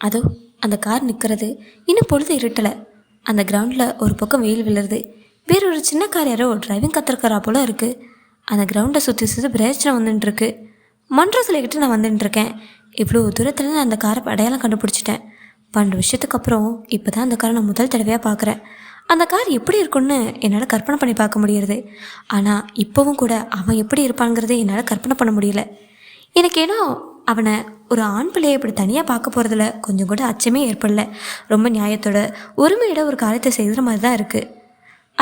அதோ அந்த கார் நிற்கிறது. இன்னும் பொழுது இருட்டலை. அந்த கிரவுண்டில் ஒரு பக்கம் வெயில் விழுறது. வேறொரு சின்ன கார் யாரோ டிரைவிங் கற்றுருக்கிறா போல இருக்குது. அந்த கிரவுண்டை சுற்றி சுற்றி பிரச்சனை வந்துட்டுருக்கு. மன்ற சொல்லிக்கிட்டு நான் வந்துட்டுருக்கேன். இவ்வளோ தூரத்தில் நான் அந்த காரை அடையாளம் கண்டுபிடிச்சிட்டேன். 12 வருஷத்துக்கு அப்புறம் இப்போ தான் அந்த காரை நான் முதல் தடவையாக பார்க்குறேன். அந்த கார் எப்படி இருக்குன்னு என்னால் கற்பனை பண்ணி பார்க்க முடியுது. ஆனால் இப்போவும் கூட அவன் எப்படி இருப்பாங்கிறது என்னால் கற்பனை பண்ண முடியல. எனக்கு ஏனோ அவனை ஒரு ஆண் பிள்ளையை இப்படி தனியாக பார்க்க போகிறதுல கொஞ்சம் கூட அச்சமே ஏற்படல. ரொம்ப நியாயத்தோட உரிமையோட ஒரு காரியத்தை செய்கிற மாதிரி தான் இருக்குது.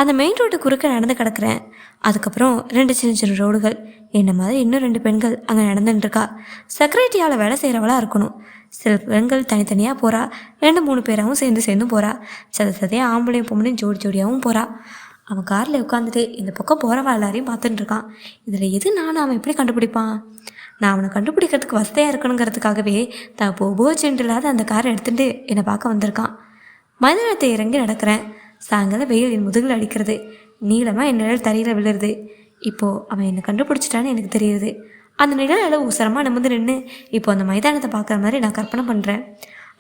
அந்த மெயின் ரோடு குறுக்க நடந்து கிடக்கிறேன். அதுக்கப்புறம் 2 சின்ன சின்ன ரோடுகள். என்ன மாதிரி இன்னும் 2 பெண்கள் அங்கே நடந்துட்டுருக்கா. செக்ரட்டரியால் வேலை செய்கிறவளாக இருக்கணும். சில பெண்கள் தனித்தனியாக போகிறா. 2-3 பேராகவும் சேர்ந்தும் போகிறா. சதையாக ஆம்பளையும் பொம்பளையும் ஜோடி ஜோடியாகவும் போகிறா. அவன் காரில் உட்காந்துட்டு இந்த பக்கம் போகிறவா எல்லாரையும் பார்த்துட்டு இருக்கான். இதில் எது நானும் அவன் எப்படி கண்டுபிடிப்பான்? நான் அவனை கண்டுபிடிக்கிறதுக்கு வசதியாக இருக்கணுங்கிறதுக்காகவே தான் இப்போ உபயோகிச்சுட்டு இல்லாத அந்த காரை எடுத்துகிட்டு என்னை பார்க்க வந்திருக்கான். மைதானத்தை இறங்கி நடக்கிறேன். சாயங்காலம் வெயில் என் முதுகில் அடிக்கிறது. நீளமாக என் நிழல் தரையில் விழுறது. இப்போது அவன் என்னை கண்டுபிடிச்சிட்டான்னு எனக்கு தெரியுது. அந்த நிழல் உசரமாக நிமிர்ந்து நின்று இப்போ அந்த மைதானத்தை பார்க்குற மாதிரி நான் கற்பனை பண்ணுறேன்.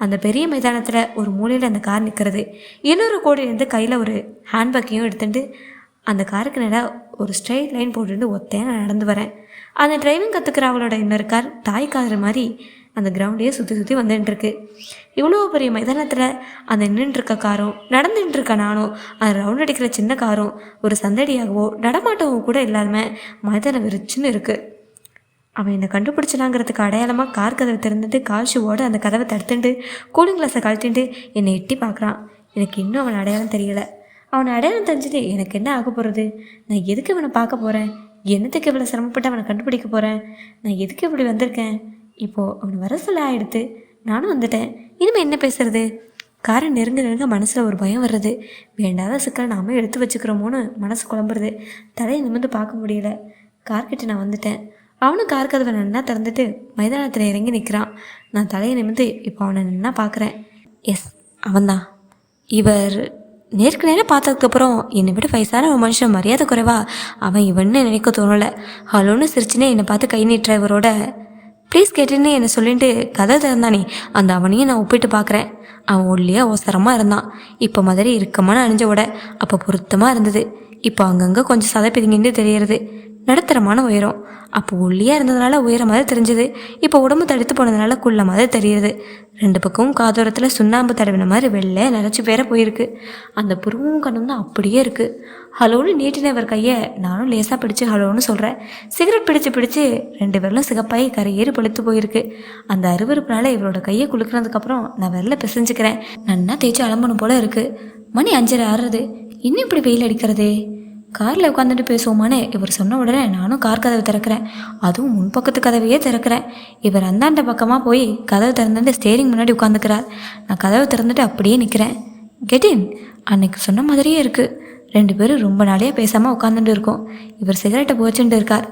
அந்த பெரிய மைதானத்தில் ஒரு மூலையில் அந்த கார் நிற்கிறது. இன்னொரு கோடியிலேருந்து கையில் ஒரு ஹேண்ட்பேக்கையும் எடுத்துகிட்டு அந்த காருக்கு நேராக ஒரு ஸ்ட்ரெயிட் லைன் போட்டுட்டு ஒத்தையாக நான் நடந்து வரேன். அந்த டிரைவிங் கற்றுக்கிற அவளோட இன்னொரு கார் தாய் கார் மாதிரி அந்த கிரவுண்டையே சுற்றி சுற்றி வந்துட்டுருக்கு. இவ்வளோ பெரிய மைதானத்தில் அந்த நின்றுருக்க காரும் நடந்துட்டுருக்க நானும் அந்த ரவுண்ட் அடிக்கிற சின்ன காரும் ஒரு சந்தடியாகவோ நடமாட்டவோ கூட இல்லாமல் மைதானம் விரிச்சுன்னு இருக்குது. அவன் என்னை கண்டுபிடிச்சினாங்கிறதுக்கு அடையாளமாக கார் கதவை திறந்துட்டு கார் ஷூவோடு அந்த கதவை தடுத்துட்டு கூலிங் கிளாஸை கழட்டிட்டு என்னை எட்டி பார்க்குறான். எனக்கு இன்னும் அவன் அடையாளம் தெரியலை. அவனை அடையாளம் தெரிஞ்சுட்டு எனக்கு என்ன ஆக போகிறது? நான் எதுக்கு இவனை பார்க்க போகிறேன்? என்னத்துக்கு இவ்வளோ சிரமப்பட்டு அவனை கண்டுபிடிக்க போகிறேன்? நான் எதுக்கு இப்படி வந்திருக்கேன்? இப்போது அவனை வர சொல்ல ஆகிடுத்து. நானும் வந்துட்டேன். இனிமேல் என்ன பேசுறது? காரை நெருங்க மனசில் ஒரு பயம் வர்றது. வேண்டாத சிக்கலை நாம எடுத்து வச்சுக்கிறோமோன்னு மனசு குழம்புறது. தலையை நிமிர்ந்து பார்க்க முடியல. கார்கிட்ட நான் வந்துட்டேன். அவனும் கார் கதவை நல்லா திறந்துட்டு மைதானத்தில் இறங்கி நிற்கிறான். நான் தலையை நிமிர்ந்து இப்போ அவனை நின்னா பார்க்குறேன். எஸ், அவன்தான். இவர் நேருக்கு நேராக பார்த்ததுக்கப்புறம் என்னை விட வயசான ஒரு மனுஷன் மரியாதை குறைவா அவன் இவன்னு நினைக்க தோணலை. ஹலோன்னு சிரிச்சுனே என்னை பார்த்து கை நீட்டுற இவரோட ப்ளீஸ் கேட்டுன்னு என்னை சொல்லிட்டு கதை திறந்தானே அந்த அவனையும் நான் ஒப்பிட்டு பார்க்குறேன். அவன் ஒல்லியாக அவசரமாக இருந்தான். இப்போ மாதிரி இறுக்கமான அணிஞ்ச உட அப்போ பொருத்தமாக இருந்தது. இப்போ அங்கங்கே கொஞ்சம் சதைப்பிதிங்கிட்டு தெரியறது. நடுத்தரமான உயரம். அப்போ ஒல்லியாக இருந்ததுனால உயர மாதிரி தெரிஞ்சுது. இப்போ உடம்பு தடுத்து போனதுனால குள்ள மாதிரி தெரியுது. 2 பக்கமும் காதோரத்தில் சுண்ணாம்பு தடவின மாதிரி வெள்ளை நினச்சி பேர போயிருக்கு. அந்த புருவமும் கண்ணும் தான் அப்படியே இருக்குது. ஹலோன்னு நீட்டினவர் கையை நானும் லேசாக பிடிச்சி ஹலோன்னு சொல்கிறேன். சிகரெட் பிடிச்சி 2 விரலும் சிகப்பாகி கரையேறி பழுத்து போயிருக்கு. அந்த அருவருப்புனால இவரோட கையை குலுக்கினதுக்கப்புறம் நான் விரல பிசைஞ்சுக்கிறேன். நன்னா தேய்ச்சி அலம்பணும் போல் இருக்குது. மணி 5:30 ஆறுறது. இன்னும் இப்படி வெயில் அடிக்கிறதே. காரில் உட்காந்துட்டு பேசுவோமானே இவர் சொன்ன உடனே நானும் கார் கதவை திறக்கிறேன். அதுவும் முன்பக்கத்து கதவையே திறக்கிறேன். இவர் அந்தாண்ட பக்கமாக போய் கதவை திறந்துட்டு ஸ்டேரிங் முன்னாடி உட்காந்துக்கிறார். நான் கதவை திறந்துட்டு அப்படியே நிற்கிறேன். கெட்டின் அன்னைக்கு சொன்ன மாதிரியே இருக்குது. 2 பேரும் ரொம்ப நாளையாக பேசாமல் உட்காந்துட்டு இருக்கோம். இவர் சிகரெட்டை போச்சுட்டு இருக்கார்.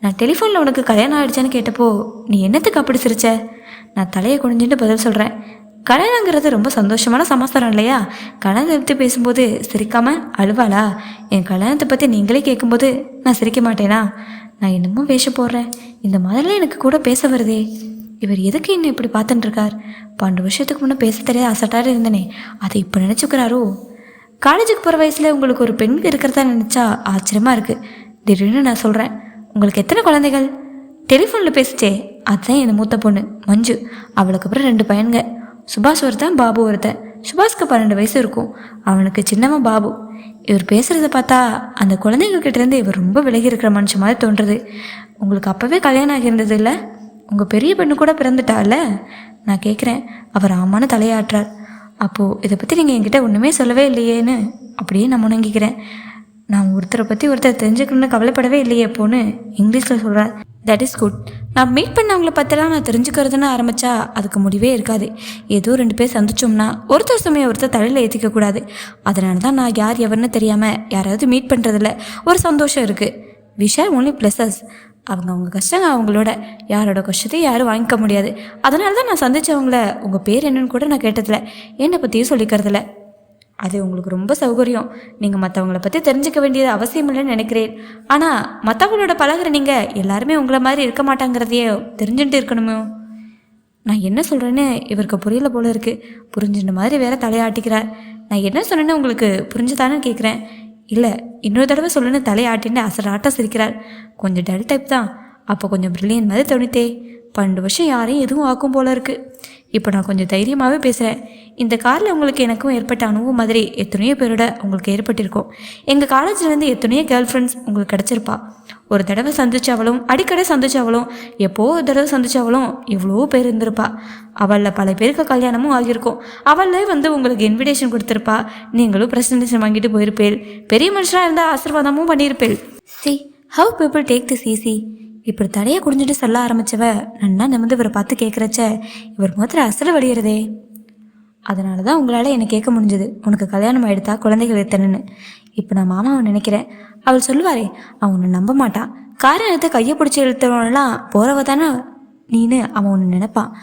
நான் டெலிஃபோனில் உனக்கு கல்யாணம் ஆகிடுச்சான்னு கேட்டப்போ நீ என்னத்துக்கு அப்படி சிரிச்ச? நான் தலையை குனிஞ்சிட்டு பதில் சொல்கிறேன். கல்யாணங்கிறது ரொம்ப சந்தோஷமான சமாச்சாரம் இல்லையா? கல்யாணத்தை பற்றி பேசும்போது சிரிக்காமல் அழுவாளா? என் கல்யாணத்தை பற்றி நீங்களே கேட்கும்போது நான் சிரிக்க மாட்டேனா? நான் என்னமோ வேஷம் போடுறேன். இந்த மாதிரிலாம் எனக்கு கூட பேச வருதே. இவர் எதுக்கு என்ன இப்படி பார்த்துட்டுருக்கார்? 12 வருஷத்துக்கு முன்னே பேச தெரியாத அசட்டாக இருந்தனே அதை இப்போ நினச்சிக்கிறாரோ? காலேஜுக்கு போகிற வயசில் உங்களுக்கு ஒரு பெண் இருக்கிறதா நினச்சா ஆச்சரியமாக இருக்குது. திடீர்னு நான் சொல்கிறேன், உங்களுக்கு எத்தனை குழந்தைகள்? டெலிஃபோனில் பேசிச்சே அதுதான் என் மூத்த பொண்ணு மஞ்சு. அவளுக்கு அப்புறம் 2 பையனுங்க. சுபாஷ் ஒருத்தன், பாபு ஒருத்தன். சுபாஷ்க்கு 12 வயசு இருக்கும். அவனுக்கு சின்னவன் பாபு. இவர் பேசுகிறத பார்த்தா அந்த குழந்தைங்கக்கிட்டேருந்து இவர் ரொம்ப விலகி இருக்கிற மனுஷன் மாதிரி தோன்றுறது. உங்களுக்கு அப்போவே கல்யாணம் ஆகியிருந்தது இல்லை? உங்கள் பெரிய பெண்ணு கூட பிறந்துட்டால? நான் கேட்குறேன். அவர் ஆமான்னு தலையாட்டுறார். அப்போது இதை பற்றி நீங்கள் என்கிட்ட ஒன்றுமே சொல்லவே இல்லையேன்னு அப்படியே நான் முணங்கிக்கிறேன். நான் ஒருத்தரை பற்றி ஒருத்தர் தெரிஞ்சுக்கணுன்னு கவலைப்படவே இல்லையே அப்போன்னு இங்கிலீஷில் சொல்கிறார். That is good. நான் மீட் பண்ணவங்கள பற்றிலாம் நான் தெரிஞ்சுக்கிறதுன்னு ஆரம்பித்தா அதுக்கு முடிவே இருக்காது. ஏதோ 2 பேர் சந்திச்சோம்னா ஒருத்தர் சமயம் ஒருத்தர் தலையில் ஏற்றிக்கக்கூடாது. அதனால தான் நான் யார் எவர்னு தெரியாமல் யாராவது மீட் பண்ணுறதில்ல ஒரு சந்தோஷம் இருக்குது. We share only blessings. அவங்க கஷ்டங்க அவங்களோட. யாரோட கஷ்டத்தையும் யாரும் வாங்கிக்க முடியாது. அதனால தான் நான் சந்தித்தவங்கள உங்கள் பேர் என்னன்னு கூட நான் கேட்டதில்ல, என்னை பற்றியும் சொல்லிக்கிறதில்ல. அது உங்களுக்கு ரொம்ப சௌகரியம். நீங்கள் மற்றவங்கள பற்றி தெரிஞ்சுக்க வேண்டியது அவசியம் இல்லைன்னு நினைக்கிறேன். ஆனால் மற்றவங்களோட பழகிற நீங்கள் எல்லாருமே உங்களை மாதிரி இருக்க மாட்டாங்கிறதையே தெரிஞ்சுட்டு இருக்கணுமோ? நான் என்ன சொல்கிறேன்னு இவருக்கு புரியல போல இருக்குது. புரிஞ்சுன மாதிரி வேற தலையாட்டிக்கிறார். நான் என்ன சொன்னேன்னு உங்களுக்கு புரிஞ்சுதானே கேட்குறேன். இல்லை, இன்னொரு தடவை சொல்லுன்னு தலையாட்டின்னு அசராட்டம் சிரிக்கிறார். கொஞ்சம் டல் டைப் தான், அப்போ கொஞ்சம் பிரில்லியன் மாதிரி தோணித்தே. 12 வருஷம் யாரையும் எதுவும் ஆக்கும் போல இருக்குது. இப்போ நான் கொஞ்சம் தைரியமாகவே பேசுகிறேன். இந்த காரில் உங்களுக்கு எனக்கும் ஏற்பட்ட அனுபவம் மாதிரி எத்தனையோ பேரோட உங்களுக்கு ஏற்பட்டிருக்கும். எங்கள் காலேஜ்லேருந்து எத்தனையோ கேர்ள் ஃப்ரெண்ட்ஸ் உங்களுக்கு கிடச்சிருப்பா. ஒரு தடவை சந்திச்சவளும் அடிக்கடி சந்திச்சவளும் எப்போ ஒரு தடவை சந்திச்சவளும் எவ்வளோ பேர் இருந்திருப்பா. அவளில் பல பேருக்கு கல்யாணமும் ஆகியிருக்கும். அவளே உங்களுக்கு இன்விடேஷன் கொடுத்துருப்பா. நீங்களும் ப்ரெசன்டேஷன் வாங்கிட்டு போயிருப்பேள். பெரிய மனுஷனாக இருந்தால் ஆசீர்வாதமும் பண்ணியிருப்பேள். See how people take this easy. இப்படி தடையை குடிஞ்சிட்டு சொல்ல ஆரம்பித்தவ நன்னா நிமிந்து இவரை பார்த்து கேட்குறச்ச இவர் மாத்திர அசல் வடிகிறதே. அதனால தான் உங்களால் என்னை கேட்க முடிஞ்சது, உனக்கு கல்யாணம் ஆகிடுத்தா, குழந்தைகள் எத்தனைன்னு. இப்போ நான் மாமாவை நினைக்கிறேன். அவள் சொல்லுவாரே, அவன் உன்னை நம்ப மாட்டான். காரணம் எடுத்து கையை பிடிச்சி இழுத்தவனெல்லாம் போகிறவ தானே நீனு அவன் ஒன்று நினைப்பான்.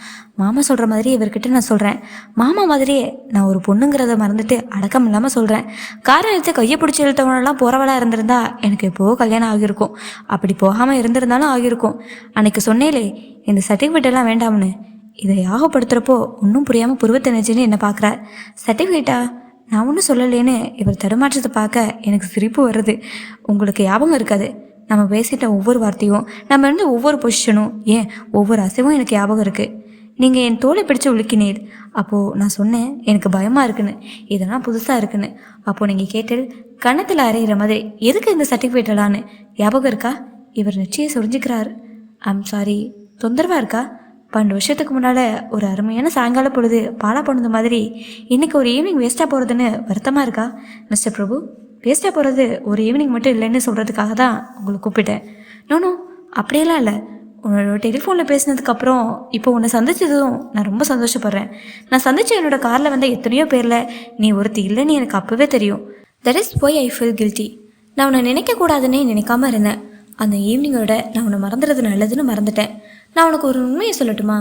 மாமா சொல்கிற மாதிரி இவர்கிட்ட நான் சொல்கிறேன். மாமா மாதிரியே நான் ஒரு பொண்ணுங்கிறத மறந்துட்டு அடக்கம் இல்லாமல் சொல்கிறேன். காரை எடுத்து கையை பிடிச்சி இழுத்தவனெல்லாம் போகிறவளாக இருந்திருந்தா எனக்கு எப்போவோ கல்யாணம் ஆகியிருக்கும். அப்படி போகாமல் இருந்திருந்தாலும் ஆகியிருக்கும். அன்னைக்கு சொன்னேலே இந்த சர்டிஃபிகேட்டெல்லாம் வேண்டாம்னு. இதை யாகப்படுத்துகிறப்போ ஒன்றும் புரியாமல் புருவத்தை நினைச்சுன்னு என்னை பார்க்குறார். சர்டிஃபிகேட்டா? நான் ஒன்றும் சொல்லலேன்னு இவர் தடுமாற்றத்தை பார்க்க எனக்கு சிரிப்பு வருது. உங்களுக்கு ஞாபகம் இருக்காது, நம்ம பேசிட்ட ஒவ்வொரு வார்த்தையும், நம்ம இருந்த ஒவ்வொரு பொசிஷனும், ஏன் ஒவ்வொரு அசைவும் எனக்கு ஞாபகம் இருக்குது. நீங்கள் என் தோலை பிடிச்சி உலுக்கினீர். அப்போது நான் சொன்னேன் எனக்கு பயமாக இருக்குன்னு, இதெல்லாம் புதுசாக இருக்குன்னு. அப்போது நீங்கள் கேட்டல் கன்னத்தில் அரைகிற மாதிரி எதுக்கு இந்த சர்டிஃபிகேட்டலான்னு ஞாபகம் இருக்கா? இவர் நிச்சயம் சொரிஞ்சிக்கிறார். ஐம் சாரி, தொந்தரவாக இருக்கா? 12 வருஷத்துக்கு முன்னால் ஒரு அருமையான சாயங்கால பொழுது பாலா போனது மாதிரி இன்றைக்கி ஒரு ஈவினிங் வேஸ்ட்டாக போகிறதுன்னு வருத்தமாக இருக்கா மிஸ்டர் பிரபு? வேஸ்ட்டாக போகிறது ஒரு ஈவினிங் மட்டும் இல்லைன்னு சொல்கிறதுக்காக தான் உங்களை கூப்பிட்டேன். நோ அப்படியெல்லாம் இல்லை. உன்னோட டெலிஃபோனில் பேசினதுக்கப்புறம் இப்போ உன்னை சந்திச்சதும் நான் ரொம்ப சந்தோஷப்படுறேன். நான் சந்தித்த என்னோடய காரில் வந்த எத்தனையோ பேரில் நீ ஒருத்தி இல்லைன்னு எனக்கு அப்போவே தெரியும். That is why I feel guilty. நான் உன்னை நினைக்கக்கூடாதுன்னே நினைக்காம இருந்தேன். அந்த ஈவினிங்கோட நான் உன்னை மறந்துடுறது நல்லதுன்னு மறந்துட்டேன். நான் உனக்கு ஒரு உண்மையை சொல்லட்டுமா?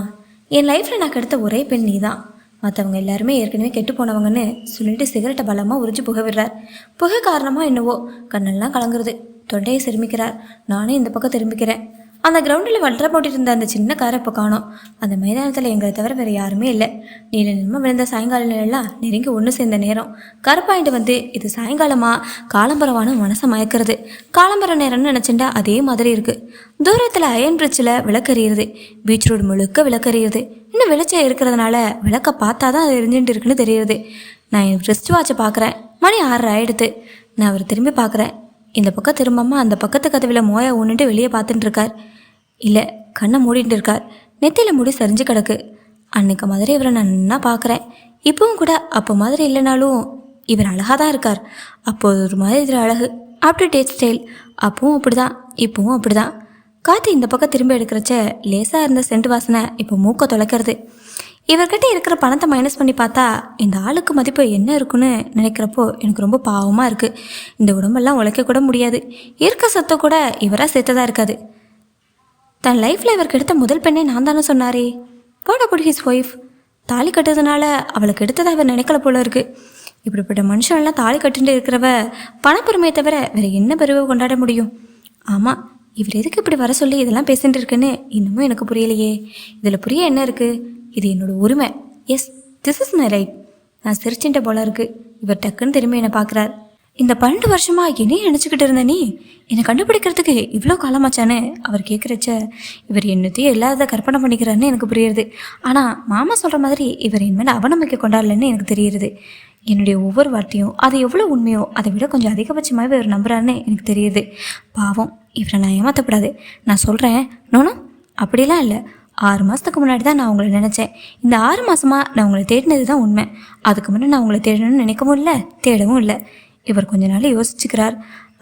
என் லைஃப்பில் நான் கெடுத்த ஒரே பெண் நீ தான். மற்றவங்க எல்லாருமே ஏற்கனவே கெட்டு போனவங்கன்னு சொல்லிட்டு சிகரெட்டை பலமாக உறிஞ்சி புகை விடுறார். புகை காரணமாக என்னவோ கண்ணெல்லாம் கலங்குறது. தொண்டையை சிறுமிக்கிறார். நானே இந்த பக்கம் திரும்பிக்கிறேன். அந்த கிரவுண்டில் வளர போட்டிட்டு இருந்த அந்த சின்ன காரை இப்போ காணோம். அந்த மைதானத்தில் எங்களை தவிர வேறு யாருமே இல்லை. நீல நின்ம விழுந்த சாயங்கால நிலையெல்லாம் நெருங்கி ஒன்று சேர்ந்த நேரம். கருப்பாயிட்டு வந்து இது சாயங்காலமாக காலம்பரவான மனசை மயக்கிறது. காலம்பர நேரம்னு நினச்சிண்டா அதே மாதிரி இருக்குது. தூரத்தில் அயன் பிரிட்ஜில் விளக்கறியுது. பீச் ரோடு முழுக்க விளக்கறியுது. இன்னும் வெளிச்சம் இருக்கிறதுனால விளக்க பார்த்தா தான் அது எரிஞ்சுட்டு இருக்குன்னு தெரியுது. நான் என் ரிஸ்ட் வாட்சை பார்க்குறேன். மணி 6 ஆகிடுது. நான் அவர் திரும்பி பார்க்குறேன். இந்த பக்கம் திரும்பாமல் அந்த பக்கத்து கதவில் மோயா ஒன்றுட்டு வெளியே பார்த்துட்டு இருக்கார். இல்லை, கண்ணை மூடிட்டு இருக்கார். நெத்தியில் முடி சரிஞ்சு கிடக்கு. அன்னைக்கு மாதிரி இவரை நான் நல்லா பார்க்குறேன். இப்பவும் கூட அப்போ மாதிரி இல்லைனாலும் இவர் அழகாக தான் இருக்கார். அப்போது ஒரு மாதிரி இதில் அழகு, ஆப்டர் டேட் ஸ்டைல். அப்பவும் அப்படி தான், இப்போவும் அப்படி தான். காற்று இந்த பக்கம் திரும்பி எடுக்கிறச்ச லேசாக இருந்த சென்ட் வாசனை இப்போ மூக்க தொலைக்கிறது. இவர்கிட்ட இருக்கிற பணத்தை மைனஸ் பண்ணி பார்த்தா இந்த ஆளுக்கு மதிப்பு என்ன இருக்குன்னு நினைக்கிறப்போ எனக்கு ரொம்ப பாவமாக இருக்குது. இந்த உடம்பெல்லாம் உழைக்க கூட முடியாது. இருக்க சத்தம் கூட இவராக சேர்த்ததாக இருக்காது. தன் லைஃப்பில் இவருக்கு எடுத்த முதல் பெண்ணே நான் தானே சொன்னாரே. What about his wife? தாலி கட்டுறதுனால அவளுக்கு எடுத்ததாக இவர் நினைக்கல போல இருக்குது. இப்படிப்பட்ட மனுஷன்லாம் தாலி கட்டுட்டு இருக்கிறவ பணப்பெருமையை தவிர வேறு என்ன பெருவை கொண்டாட முடியும்? ஆமாம், இவர் எதுக்கு இப்படி வர சொல்லி இதெல்லாம் பேசிகிட்டு இருக்குன்னு இன்னமும் எனக்கு புரியலையே. இதில் புரிய என்ன இருக்குது? இது என்னோடய உரிமை. Yes, this is my right. நான் சிரிச்சுட்ட போல இருக்குது. இவர் டக்குன்னு திரும்பி என்னை பார்க்குறார். இந்த 12 வருஷமாக என்னையும் நினச்சிக்கிட்டு இருந்த நீ என்னை கண்டுபிடிக்கிறதுக்கு இவ்வளோ காலமாச்சான்னு அவர் கேட்குறச்ச இவர் என்னத்தையும் இல்லாத கற்பனை பண்ணிக்கிறாருன்னு எனக்கு புரியுது. ஆனால் மாமா சொல்கிற மாதிரி இவர் என் மேலே அவநம்பிக்கை கொண்டாடலன்னு எனக்கு தெரியுது. என்னுடைய ஒவ்வொரு வார்த்தையும் அது எவ்வளோ உண்மையோ அதை விட கொஞ்சம் அதிகபட்சமாகவே இவர் நம்புறாருன்னு எனக்கு தெரியுது. பாவம், இவரை நான் ஏமாற்றப்படாது. நான் சொல்கிறேன், நோனும் அப்படிலாம் இல்லை. 6 மாதத்துக்கு முன்னாடி தான் நான் உங்களை நினச்சேன். இந்த 6 மாதமாக நான் உங்களை தேடினது தான் உண்மை. அதுக்கு முன்னே நான் உங்களை தேடணும்னு நினைக்கவும் இல்லை, தேடவும் இல்லை. இவர் கொஞ்ச நாள் யோசிச்சுக்கிறார்.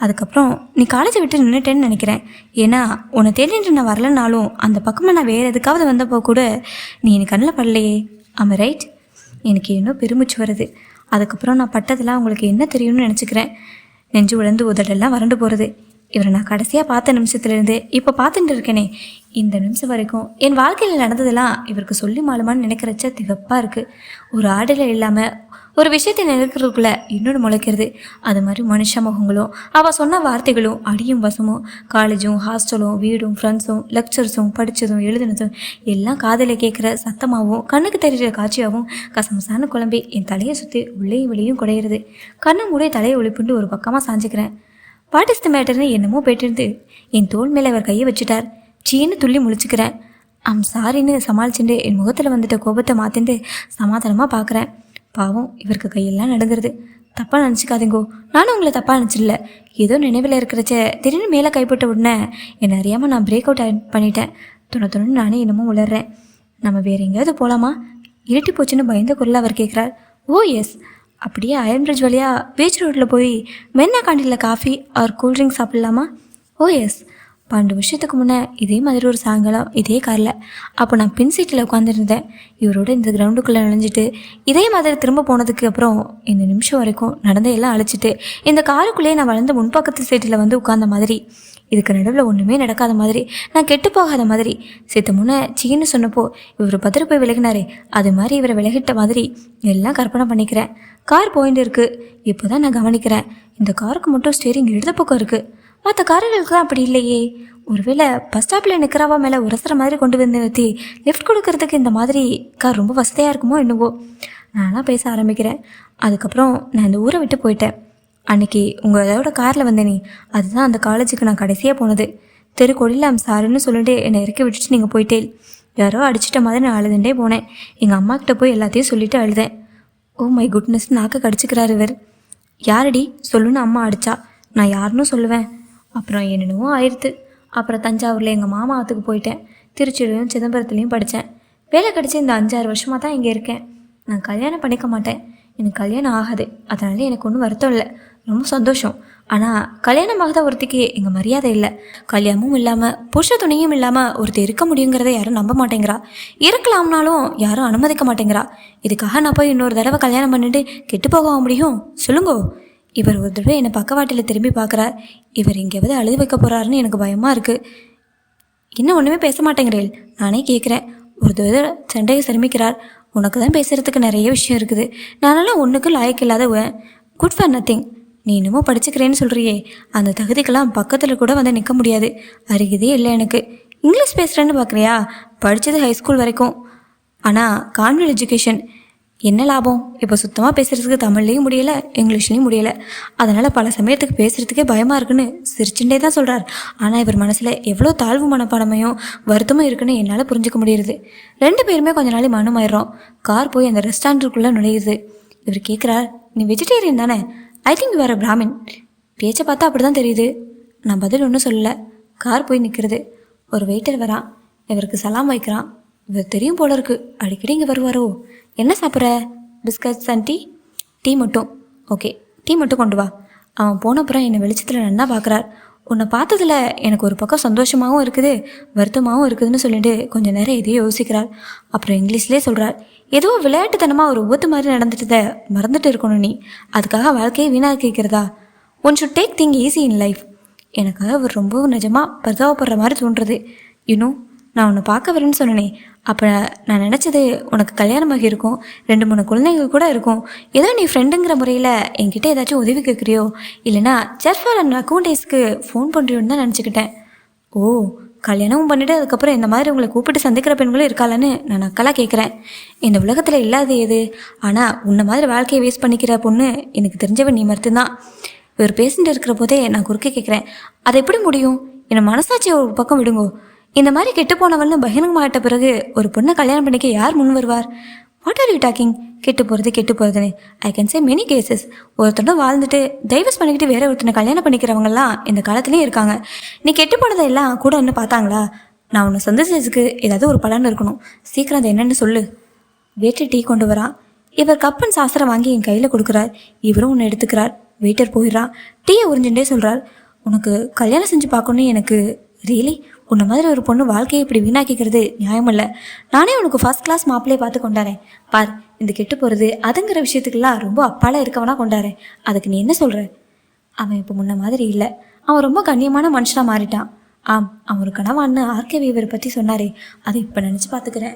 அதுக்கப்புறம் நீ காலேஜை விட்டு நின்றுட்டேன்னு நினைக்கிறேன். ஏன்னா உன்னை தேடிட்டு நான் வரலனாலும் அந்த பக்கமாக நான் வேறு எதுக்காவது வந்தப்போ கூட நீ எனக்கு கண்ணில் படலையே. ஆமாம் ரைட்? எனக்கு இன்னும் பெருமிச்சு வருது. அதுக்கப்புறம் நான் பட்டதெல்லாம் உங்களுக்கு என்ன தெரியும்னு நினச்சிக்கிறேன். நெஞ்சு உழந்து உதடெல்லாம் வறண்டு போகிறது. இவரை நான் கடைசியாக பார்த்த நிமிஷத்துலேருந்து இப்போ பார்த்துட்டு இருக்கேனே, இந்த நிமிஷம் வரைக்கும் என் வாழ்க்கையில் நடந்ததெல்லாம் இவருக்கு சொல்லி மாலுமான்னு நினைக்கிறச்ச திகப்பாக இருக்குது. ஒரு ஆடலை இல்லாமல் ஒரு விஷயத்தை நினைக்கிறதுக்குள்ளே இன்னொன்று முளைக்கிறது. அது மாதிரி மனுஷ முகங்களும் அவள் சொன்ன வார்த்தைகளும் அடியும் வசமும் காலேஜும் ஹாஸ்டலும் வீடும் ஃப்ரெண்ட்ஸும் லெக்சர்ஸும் படித்ததும் எழுதுனதும் எல்லாம் காதில் கேட்குற சத்தமாகவும் கண்ணுக்கு தெரிகிற காட்சியாகவும் கசமசான குழம்பி என் தலையை சுற்றி உள்ளேயும் வெளியும் குடையிறது. கண்ணை மூடைய தலையை ஒளிப்புண்டு ஒரு பக்கமாக சாஞ்சிக்கிறேன். வாட் இஸ் த மேட்டர்னு என்னமோ போயிட்டு என் தோல் மேலே அவர் கையை வச்சுட்டார். சீன்னு துள்ளி முழிச்சுக்கிறேன். சாரின்னு சமாளிச்சுட்டு என் முகத்தில் வந்துட்ட கோபத்தை மாற்றிட்டு சமாதானமாக பார்க்குறேன். பாவம் இவருக்கு கையெல்லாம் நடுங்கிறது. தப்பாக நினச்சிக்காதீங்கோ, நானும் உங்களை தப்பாக நினச்சிடல. ஏதோ நினைவில் இருக்கிறச்ச திடீர்னு மேலே கைப்பட்ட உடனே என்னை அறியாமல் நான் பிரேக் அவுட் பண்ணிட்டேன். துணை நானே என்னமோ உளர்றேன். நம்ம வேறு எங்கேயாவது போகலாமா? இருட்டி போச்சுன்னு பயந்த குரலில் அவர் கேட்குறார். Oh yes. அப்படியே அயன் பிரிட்ஜ் வழியாக பீச் ரோட்டில் போய் மென்னா காண்டியில் காஃபி ஆர் கூல்ட்ரிங்க்ஸ் சாப்பிட்லாமா? Oh yes. 12 வருஷத்துக்கு முன்னே இதே மாதிரி ஒரு சாயங்காலம் இதே காரில் அப்போ நான் பின் சீட்டில் உட்காந்துருந்தேன். இவரோட இந்த கிரவுண்டுக்குள்ளே நுழைஞ்சிட்டு இதே மாதிரி திரும்ப போனதுக்கு அப்புறம் இந்த நிமிஷம் வரைக்கும் நடந்த எல்லாம் அழைச்சிட்டு இந்த காருக்குள்ளேயே நான் வளர்ந்த முன்பக்கத்து சீட்டில் வந்து உட்கார்ந்த மாதிரி, இதுக்கு நடுவில் ஒன்றுமே நடக்காத மாதிரி, நான் கெட்டு போகாத மாதிரி, சேர்த்து முன்னே சீன்னு சொன்னப்போ இவர் பத்திர போய் விலகினாரே அது மாதிரி இவரை விலகிட்ட மாதிரி எல்லாம் கற்பனை பண்ணிக்கிறேன். கார் போயிட்டு இருக்குது. இப்போ தான் நான் கவனிக்கிறேன், இந்த காருக்கு மட்டும் ஸ்டேரிங் இடது பக்கம் இருக்குது. மற்ற கார்களுக்கு அப்படி இல்லையே. ஒருவேளை பஸ் ஸ்டாப்பில் நிற்கிறவா மேலே உரசுற மாதிரி கொண்டு வந்து நிறுத்தி லிஃப்ட் கொடுக்கறதுக்கு இந்த மாதிரி கார் ரொம்ப வசதியாக இருக்குமோ என்னவோ. நானாக பேச ஆரம்பிக்கிறேன். அதுக்கப்புறம் நான் இந்த ஊரை விட்டு போயிட்டேன். அன்றைக்கி உங்களோட காரில் வந்தேனே, அதுதான் அந்த காலேஜுக்கு நான் கடைசியாக போனது. தெருக்கொடியில் சாருன்னு சொல்லிட்டு என்னை இறக்கி விட்டுட்டு நீங்கள் போயிட்டே. யாரோ அடிச்சிட்ட மாதிரி நான் அழுதுண்டே போனேன். எங்கள் அம்மாக்கிட்ட போய் எல்லாத்தையும் சொல்லிவிட்டு அழுதேன். ஓ மை குட்னஸ், நாக்க கடிச்சிக்கிறார் இவர். யாரடி சொல்லுன்னு அம்மா அடித்தா. நான் யாருன்னு சொல்லுவேன். அப்புறம் என்னென்னவோ ஆயிடுத்து. அப்புறம் தஞ்சாவூரில் எங்கள் மாமாவத்துக்கு போயிட்டேன். திருச்சியிலையும் சிதம்பரத்துலேயும் படித்தேன். வேலை கிடச்சி இந்த 5-6 வருஷமாக தான் இங்கே இருக்கேன். நான் கல்யாணம் பண்ணிக்க மாட்டேன். எனக்கு கல்யாணம் ஆகாது. அதனால எனக்கு ஒன்றும் வருத்தம் இல்லை, ரொம்ப சந்தோஷம். ஆனால் கல்யாணமாகத ஒருத்திக்கு எங்கள் மரியாதை இல்லை. கல்யாணமும் இல்லாமல் புருஷ துணையும் இல்லாமல் ஒருத்தர் இருக்க முடியுங்கிறத யாரும் நம்ப மாட்டேங்கிறா. இருக்கலாம்னாலும் யாரும் அனுமதிக்க மாட்டேங்கிறா. இதுக்காக நான் போய் இன்னொரு தடவை கல்யாணம் பண்ணிட்டு கெட்டு போக முடியும் சொல்லுங்கோ? இவர் ஒரு தடவை என்னை பக்கவாட்டில் திரும்பி பார்க்குறார். இவர் எங்கேயாவது அழுது வைக்க போகிறாருன்னு எனக்கு பயமாக இருக்குது. இன்னும் ஒன்றுமே பேச மாட்டேங்கிறேன். நானே கேட்குறேன். ஒரு தடவை சண்டையை சிரமிக்கிறார். உனக்கு தான் பேசுகிறதுக்கு நிறைய விஷயம் இருக்குது. நானெல்லாம் ஒன்றுக்கு லாய்க்கு இல்லாத குட் ஃபார் நத்திங். நீ இன்னமும் படிச்சுக்கிறேன்னு சொல்கிறியே, அந்த தகுதிக்கெல்லாம் பக்கத்தில் கூட வந்து நிற்க முடியாது. அருகதே இல்லை எனக்கு. இங்கிலீஷ் பேசுகிறேன்னு பார்க்குறியா? படித்தது ஹைஸ்கூல் வரைக்கும். ஆனால் கான்வென்ட் எஜுகேஷன். என்ன லாபம்? இப்போ சுத்தமாக பேசுகிறதுக்கு தமிழ்லேயும் முடியலை, இங்கிலீஷ்லேயும் முடியலை. அதனால் பல சமயத்துக்கு பேசுகிறதுக்கே பயமாக இருக்குன்னு சிரிச்சுட்டே தான் சொல்கிறார். ஆனால் இவர் மனசில் எவ்வளோ தாழ்வு மனப்பாடமையும் வருத்தமும் இருக்குன்னு என்னால் புரிஞ்சுக்க முடியுது. 2 பேருமே கொஞ்ச நாள் மனமாயிடுறோம். கார் போய் அந்த ரெஸ்டாரண்ட்டுக்குள்ளே நுழையுது. இவர் கேட்குறார், நீ வெஜிடேரியன் தானே? ஐ திங்க் வேறு பிராமின். பேச்சை பார்த்தா அப்படி தான் தெரியுது. நான் பதில் ஒன்றும் சொல்லலை. கார் போய் நிற்கிறது. ஒரு வெயிட்டர் வரான். இவருக்கு சலாம் வைக்கிறான். இவர் தெரியும் போல இருக்கு, அடிக்கடி இங்கே வருவாரோ. என்ன சாப்பிட்ற? Biscuits and tea? டீ மட்டும். ஓகே, டீ மட்டும் கொண்டு வா. அவன் போனப்புறம் என்னை வெளிச்சத்தில் நல்லா பார்க்குறார். உன்னை பார்த்ததில் எனக்கு ஒரு பக்கம் சந்தோஷமாகவும் இருக்குது, வருத்தமாகவும் இருக்குதுன்னு சொல்லிட்டு கொஞ்சம் நேரம் இதையே யோசிக்கிறார். அப்புறம் இங்கிலீஷ்லேயே சொல்கிறார், ஏதோ விளையாட்டுத்தனமாக ஒரு விபத்து மாதிரி நடந்துட்டதை மறந்துட்டு இருக்கணும் நீ. அதுக்காக வாழ்க்கையை வீணாக்கிக்கிறதா? One should take thing easy in life. எனக்கு அவர் ரொம்பவும் நிஜமாக பரிதாபப்படுற மாதிரி தோன்றுறது. இன்னும் நான் உன்னை பார்க்க வரேன்னு சொன்னேனே, அப்போ நான் நினச்சது உனக்கு கல்யாணமாகி இருக்கும், 2-3 குழந்தைங்க கூட இருக்கும். ஏதோ நீ ஃப்ரெண்டுங்கிற முறையில் என்கிட்ட ஏதாச்சும் உதவி கேட்குறியோ, இல்லைனா ஜஸ்ட் ஃபார் அன் அக்கௌண்ட் டேஸ்க்கு ஃபோன் பண்ணுறியோன்னு தான் நினச்சிக்கிட்டேன். ஓ, கல்யாணமும் பண்ணிவிட்டு அதுக்கப்புறம் இந்த மாதிரி உங்களை கூப்பிட்டு சந்திக்கிற பெண்களும் இருக்காளன்னு நான் அக்கெல்லாம் கேட்குறேன். இந்த உலகத்தில் இல்லாத எது? ஆனால் உன்னை மாதிரி வாழ்க்கையை வேஸ்ட் பண்ணிக்கிற பொண்ணு எனக்கு தெரிஞ்சவன் நீ மட்டும்தான். இவர் பேசிட்டு இருக்கிற போதே நான் குறுக்க கேட்குறேன், அது எப்படி முடியும்? என்னை மனசாட்சியை ஒரு பக்கம் விடுங்கோ. இந்த மாதிரி கெட்டு போனவள்னு பகிரங்கமாகிட்ட பிறகு ஒரு பொண்ணை கல்யாணம் பண்ணிக்க யார் முன் வருவார்? What are you talking? கெட்டு போகிறதுன்னு I can say many cases. ஒருத்தனை வாழ்ந்துட்டு டைவர்ஸ் பண்ணிக்கிட்டு வேற ஒருத்தனை கல்யாணம் பண்ணிக்கிறவங்கலாம் இந்த காலத்துலேயும் இருக்காங்க. நீ கெட்டு போனதை எல்லாம் கூட ஒன்று பார்த்தாங்களா? நான் உன்னை சந்தோஷத்துக்கு ஏதாவது ஒரு பலன் இருக்கணும். சீக்கிரம் அது என்னென்னு சொல்லு. வெயிட்டர் டீ கொண்டு வரான். இவர் கப்பன் சாஸ்திரம் வாங்கி என் கையில் கொடுக்குறார். இவரும் ஒன்று எடுத்துக்கிறார். வெயிட்டர் போயிடுறான். டீயை உறிஞ்சுட்டே சொல்கிறார், உனக்கு கல்யாணம் செஞ்சு பார்க்கணுன்னு எனக்கு ரியலி உன்னை மாதிரி ஒரு பொண்ணு வாழ்க்கையை இப்படி வீணாக்கிக்கிறது நியாயமில்லை. நானே உனக்கு ஃபர்ஸ்ட் கிளாஸ் மாப்பிள்ளையை பார்த்து கொண்டாரேன் பார். இந்த கெட்டு போகிறது அதுங்கிற விஷயத்துக்கெல்லாம் ரொம்ப அப்பால இருக்கவனா கொண்டாரேன். அதுக்கு நீ என்ன சொல்கிற? அவன் இப்போ முன்ன மாதிரி இல்லை. அவன் ரொம்ப கண்ணியமான மனுஷனாக மாறிட்டான். ஆம், அவன் ஒரு கனவான்னு ஆர்கே வீவர் பற்றி சொன்னாரே, அதை இப்போ நினச்சி பார்த்துக்கிறேன்.